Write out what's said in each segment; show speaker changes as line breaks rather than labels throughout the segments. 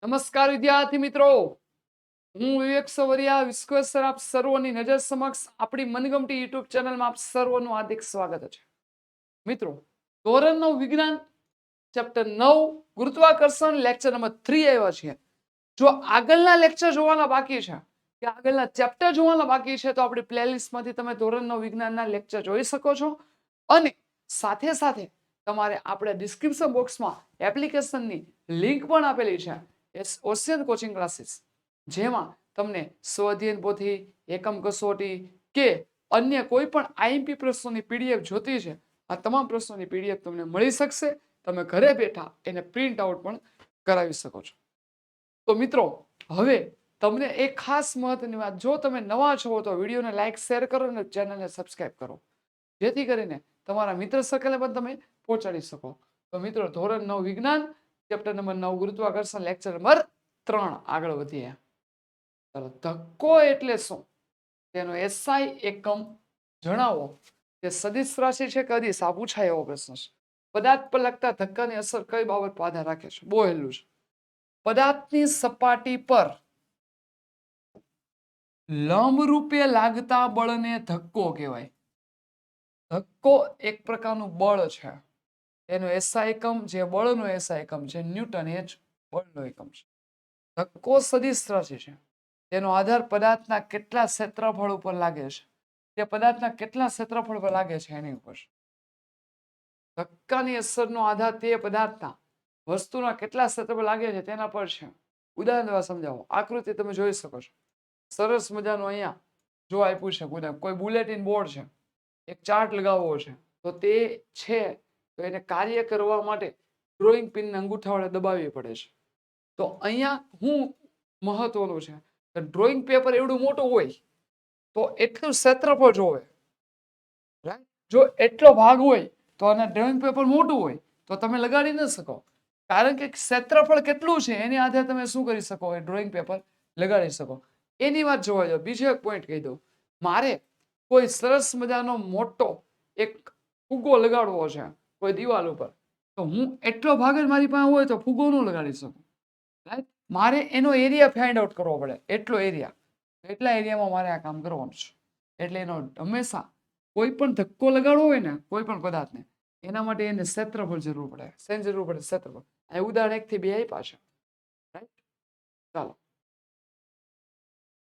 નમસ્કાર વિદ્યાર્થી મિત્રો, હું વિવેક સવરિયા વિશ્વેશ્વર આપ સર્વોની નજર સમક્ષ આપણી મનગમતી યુટ્યુબ ચેનલમાં આપ સર્વનું હાર્દિક સ્વાગત છે. મિત્રો, ધોરણ 9 વિજ્ઞાન ચેપ્ટર 9 ગુરુત્વાકર્ષણ લેક્ચર નંબર 3 આવ્યા છે. જો આગળના લેક્ચર જોવાના બાકી છે કે આગળના ચેપ્ટર જોવાના બાકી છે તો આપણી પ્લેલિસ્ટમાંથી તમે ધોરણ 9 વિજ્ઞાનના લેક્ચર જોઈ શકો છો. અને સાથે સાથે તમારે આપણે ડિસ્ક્રિપ્શન બોક્સમાં એપ્લિકેશનની લિંક પણ આપેલી છે, ઓશિયન કોચિંગ ક્લાસીસ, જેમાં તમને સ્વઅધ્યયન પોથી, એકમ કસોટી કે અન્ય કોઈ પણ આઈએમપી પ્રશ્નોની પીડીએફ જોતી છે, આ તમામ પ્રશ્નોની પીડીએફ તમને મળી શકશે. તમે ઘરે બેઠા એને પ્રિન્ટ આઉટ પણ કરાવી શકો છો. તો મિત્રો, હવે તમને એક ખાસ મહત્વની વાત, જો તમે નવા છો તો વિડીયોને લાઈક શેર કરો અને ચેનલને સબસ્ક્રાઇબ કરો, જેથી કરીને તમારા મિત્ર સર્કલને પણ તમે પહોંચાડી શકો. તો મિત્રો, ધોરણ 9 વિજ્ઞાન ચેપ્ટર નંબર 9 ગુરુત્વાકર્ષણ લેક્ચર નંબર 3 આગળ વધીએ. ચાલો, ધક્કો એટલે શું તેનો એસઆઈ એકમ જણાવો. તે સદિશ રાશિ છે કે અદિશ, આ પૂછાય એવો પ્રશ્ન છે. પદાર્થ પર લાગતા ધક્કાની અસર કઈ બાબત પર આધાર રાખે છે? બહુ હેલું છે. પદાર્થની સપાટી પર લંબરૂપે લાગતા બળને ધક્કો કહેવાય. ધક્કો એક પ્રકારનું બળ છે. એનો એસઆઈ એકમ, જે બળનો એસઆઈ એકમ છે, ન્યૂટન, એ જ બળનો એકમ છે. ધક્કો સદિશ રાશિ છે. તેનો આધાર પદાર્થના કેટલા ક્ષેત્રફળ ઉપર લાગે છે. તે પદાર્થના કેટલા ક્ષેત્રફળ પર લાગે છે એની ઉપર. ધક્કાની અસરનો આધાર તે પદાર્થના વસ્તુના કેટલા ક્ષેત્રફળ લાગે છે તેના પર છે. ઉદાહરણ દ્વારા સમજાવો. આકૃતિ તમે જોઈ શકો છો. સરસ મજાનું અહીંયા જો આપ્યું છે, કોઈ બુલેટિન બોર્ડ છે, એક ચાર્ટ લગાવવો છે, તો તે છે તો એને કાર્ય કરવા માટે ડ્રોઈંગ પિનને અંગૂઠા વડે દબાવવી પડે છે. તો અહીંયા હું મહત્વનું છે કે ડ્રોઈંગ પેપર એવડું મોટું હોય તો એટલું ક્ષેત્રફળ જોવે. રાઈટ? જો એટલો ભાગ હોય તો અને ડ્રોઈંગ પેપર મોટું હોય તો તમે લગાડી ન શકો, કારણ કે ક્ષેત્રફળ કેટલું છે એની આધારે તમે શું કરી શકો, એ ડ્રોઈંગ પેપર લગાડી શકો. એની વાત જોવા જાવ. બીજો એક પોઈન્ટ કહી દઉં. મારે કોઈ સરસ મજાનો મોટો એક ફુગ્ગો લગાડવો છે કોઈ દિવાલ ઉપર, તો હું એટલો ભાગ જ મારી પાસે હોય તો ફુગ્ગો ન લગાડી શકું. રાઈટ? મારે એનો એરિયા ફાઇન્ડ આઉટ કરવો પડે, એટલો એરિયા, એટલા એરિયામાં મારે આ કામ કરવાનું છે. એટલે એનો હંમેશા કોઈ પણ ધક્કો લગાડવો હોય ને કોઈ પણ પદાર્થને, એના માટે એને ક્ષેત્રફળ જરૂર પડે. શેની જરૂર પડે? ક્ષેત્રફળ. આ ઉદાહરણ 1 થી 2 આપ્યા છે. રાઈટ? ચાલો,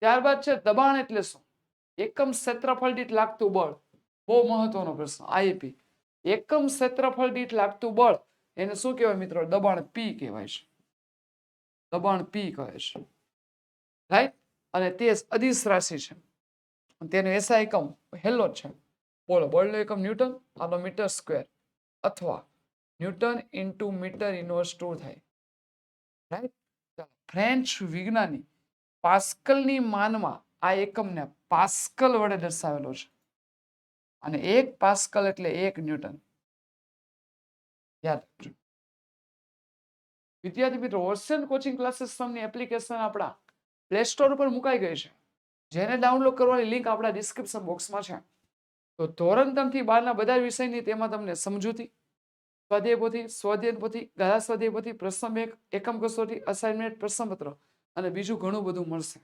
ત્યારબાદ છે દબાણ એટલે શું? એકમ ક્ષેત્રફળ દીઠ લાગતું બળ. બહુ મહત્વનો પ્રશ્ન, આઈપી. એકમ ક્ષેત્રફળ દીઠ લાગતું બળ એને શું કહેવાય મિત્રો? દબાણ પી કહેવાય છે. દબાણ પી કહે છે. રાઈટ? અને તે અદિશ રાશિ છે. તેનો એસઆઈ એકમ હેલો છે. બોલો, બળનો એકમ ન્યૂટન, આનો મીટર સ્ક્વેર, અથવા ન્યૂટન ઇન્ટુ મીટર ઇન્વર્સ 2 થાય. રાઈટ? ફ્રેન્ચ વિજ્ઞાની પાસ્કલની માનમાં આ એકમને પાસ્કલ વડે દર્શાવેલો છે. અને 1 પાસ્કલ એટલે 1 ન્યૂટન. યાદ રાખજો. વિદ્યાર્થી મિત્રો, ઓશિયન કોચિંગ ક્લાસીસ નામની એપ્લિકેશન આપણા પ્લે સ્ટોર ઉપર મુકાઈ ગઈ છે, જેને ડાઉનલોડ કરવાની લિંક આપણા ડિસ્ક્રિપ્શન બોક્સમાં છે. તો ધોરણ 3 થી 12 ના બધા વિષયની તેમાં તમને સમજૂતી, સ્વાધ્યાય પોથી, સ્વાધ્યાય પોથી, ગાળા સ્વાધ્યાય પોથી, પ્રશ્ન બેંક, એકમ કસોટી, અસાઇનમેન્ટ, પ્રશ્નપત્ર અને બીજું ઘણું બધું મળશે.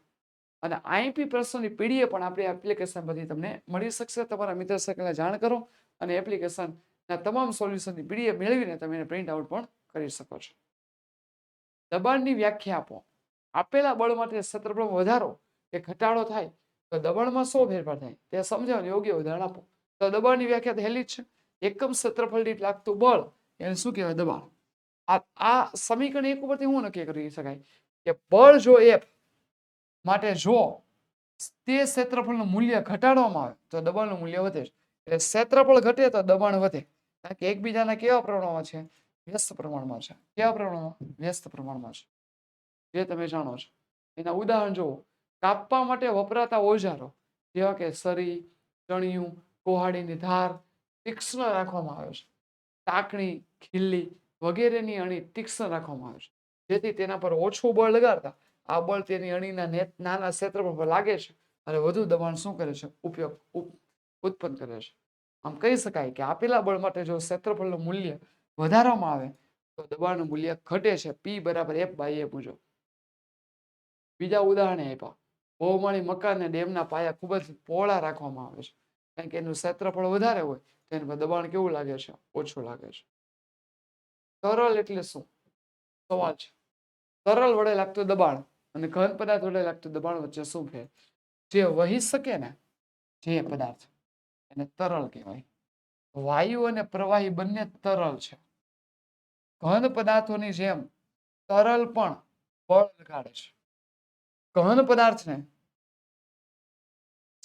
અને આઈપી પ્રશ્નોની પીડીએફ પણ આપણી એપ્લિકેશન પરથી તમને મળી શકશે. તમારા મિત્ર સર્કલને જાણ કરો અને એપ્લિકેશનના તમામ સોલ્યુશનની પીડીએફ મેળવીને તમે એને પ્રિન્ટ આઉટ પણ કરી શકો છો. દબાણની વ્યાખ્યા આપો. આપેલા બળ માટે ક્ષેત્રફળમાં વધારો કે ઘટાડો થાય તો દબાણમાં શું ફેરફાર થાય તે સમજાવવાનું યોગ્ય ઉદાહરણ આપો. તો દબાણની વ્યાખ્યા તો હેલી જ છે. એકમ ક્ષેત્રફળ દીઠ લાગતું બળ એને શું કહેવાય? દબાણ. આ સમીકરણ 1 ઉપરથી હું નક્કી કરી શકાય કે બળ જો F માટે જો તે ક્ષેત્રફળનું મૂલ્ય ઘટાડવામાં આવે તો દબાણનું મૂલ્ય વધે છે. એટલે ક્ષેત્રફળ ઘટે તો દબાણ વધે, કારણ કે એકબીજાના કેવા પ્રમાણમાં છે? વ્યસ્ત પ્રમાણમાં છે. કેવા પ્રમાણમાં? વ્યસ્ત પ્રમાણમાં છે, જે તમે જાણો છો. એના ઉદાહરણ જુઓ. કાપવા માટે વપરાતા ઓજારો જેવા કે સરી, ચણિયું, કોહાડીની ધાર તીક્ષ્ણ રાખવામાં આવે છે. ટાંકણી, ખીલ્લી વગેરેની અણી તીક્ષ્ણ રાખવામાં આવે છે, જેથી તેના પર ઓછું બળ લગાડતા આ બળ તેની અણીના નાના ક્ષેત્રફળ પર લાગે છે અને વધુ દબાણ શું કરે છે? ઉત્પન્ન કરે છે. આમ કહી શકાય કે આપેલા બળ માટે જો ક્ષેત્રફળનું મૂલ્ય વધારવામાં આવે તો દબાણનું મૂલ્ય ઘટે છે. P બરાબર F/A મુજબ. બીજા ઉદાહરણો આપ્યા. બહુમાળી મકાન અને ડેમના પાયા ખૂબ જ પહોળા રાખવામાં આવે છે, કારણ કે એનું ક્ષેત્રફળ વધારે હોય તો એના પર દબાણ કેવું લાગે છે? ઓછું લાગે છે. તરલ એટલે શું? સવાલ છે. તરલ વડે લાગતું દબાણ અને ઘન પદાર્થ વડે લાગતું દબાણ વચ્ચે શું ફેર? જે વહી શકે ને, જે પદાર્થ, એને તરલ કહેવાય. વાયુ અને પ્રવાહી બંને તરલ છે. ઘન પદાર્થોની જેમ તરલ પણ બળ લગાડે છે. ઘન પદાર્થને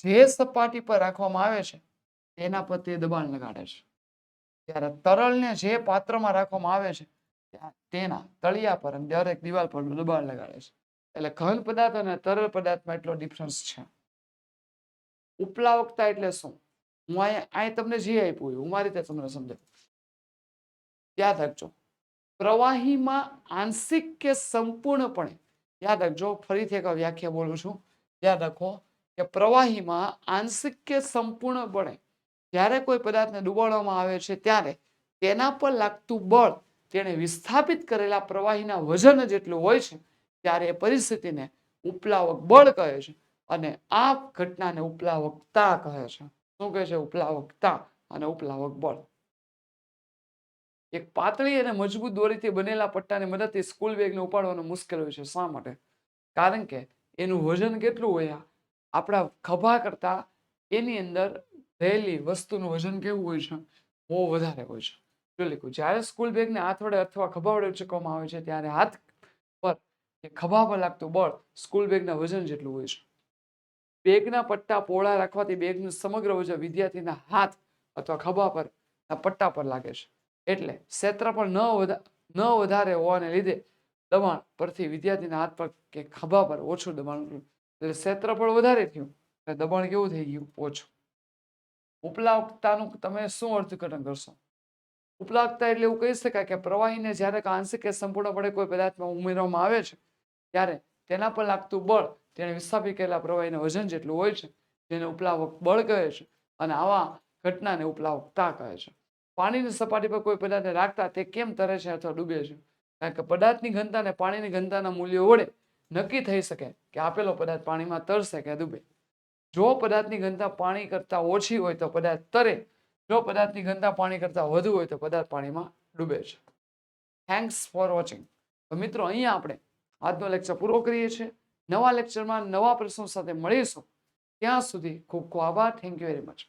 જે સપાટી પર રાખવામાં આવે છે તેના પર તે દબાણ લગાડે છે. ત્યારે તરલને જે પાત્રમાં રાખવામાં આવે છે તેના તળિયા પર અને દરેક દિવાલ પર દબાણ લગાડે છે. એટલે ઘન પદાર્થ અને તરલ પદાર્થમાં એટલો ડિફરન્સ છે. ઉપલાવકતા એટલે શું? હું અહીંયા તમને જે આપ્યું હું મારી રીતે તમને સમજાવું. યાદ રાખજો, પ્રવાહીમાં આંશિક કે સંપૂર્ણપણે, યાદ રાખજો, ફરીથી એક વ્યાખ્યા બોલું છું, યાદ રાખો કે પ્રવાહીમાં આંશિક કે સંપૂર્ણપણે જ્યારે કોઈ પદાર્થને ડુબાડવામાં આવે છે ત્યારે તેના પર લાગતું બળ તેને વિસ્થાપિત કરેલા પ્રવાહીના વજન જેટલું હોય છે, ત્યારે એ પરિસ્થિતિને ઉપલાવક બળ કહે છે. અને આ ઘટનાને ઉપલાવકતા કહે છે. શું કહે છે? ઉપલાવકતા અને ઉપલાવક બળ. એક પાતળી અને મજબૂત દોરીથી બનેલા પટ્ટાની મદદથી સ્કૂલ બેગને ઉપાડવાનું મુશ્કેલ હોય છે. શા માટે? કારણ કે એનું વજન કેટલું હોય? આપણા ખભા કરતા એની અંદર રહેલી વસ્તુનું વજન કેવું હોય છે? બહુ વધારે હોય છે. જો લીધું, જ્યારે સ્કૂલ બેગને હાથ વડે અથવા ખભા વડે ઉચકવામાં આવે છે ત્યારે હાથ પર કે ખભા પર લાગતું બળ સ્કૂલ બેગના વજન જેટલું હોય છે. બેગના પટ્ટા પહોળા રાખવાથી બેગનું સમગ્ર વજન વિદ્યાર્થીના હાથ અથવા ખભા પર પટ્ટા પર લાગે છે. એટલે ક્ષેત્રફળ ન વધારે હોવાને લીધે દબાણ પરથી વિદ્યાર્થીના હાથ પર કે ખભા પર ઓછું દબાણ, એટલે ક્ષેત્રફળ વધારે થયું એટલે દબાણ કેવું થઈ ગયું? ઓછું. ઉપલાવકતાનું તમે શું અર્થઘટન કરશો? ઉપલાવકતા એટલે એવું કહી શકાય કે પ્રવાહીને જ્યારે આંશિક કે સંપૂર્ણપણે કોઈ પદાર્થમાં ઉમેરવામાં આવે છે ત્યારે તેના પર લાગતું બળ તેને વિસ્થાપિત કરેલા પ્રવાહીના વજન જેટલું હોય છે, જેને ઉપલાવક બળ કહે છે. અને આવા ઘટનાને ઉપલાવકતા કહે છે. પાણીની સપાટી પર કોઈ પદાર્થને રાખતા તે કેમ તરે છે અથવા ડૂબે છે? કારણ કે પદાર્થની ઘનતા અને પાણીની ઘનતાના મૂલ્યો વડે નક્કી થઈ શકે કે આપેલો પદાર્થ પાણીમાં તરશે કે ડૂબે. જો પદાર્થની ઘનતા પાણી કરતા ઓછી હોય તો પદાર્થ તરે. જો પદાર્થની ઘનતા પાણી કરતા વધુ હોય તો પદાર્થ પાણીમાં ડૂબે છે. Thanks for watching. તો મિત્રો, અહીંયા આપણે આજનો લેક્ચર પૂરો કરીએ છીએ. નવા લેક્ચરમાં નવા પ્રશ્નો સાથે મળીશું. ત્યાં સુધી ખૂબ ખૂબ આભાર. Thank you very much.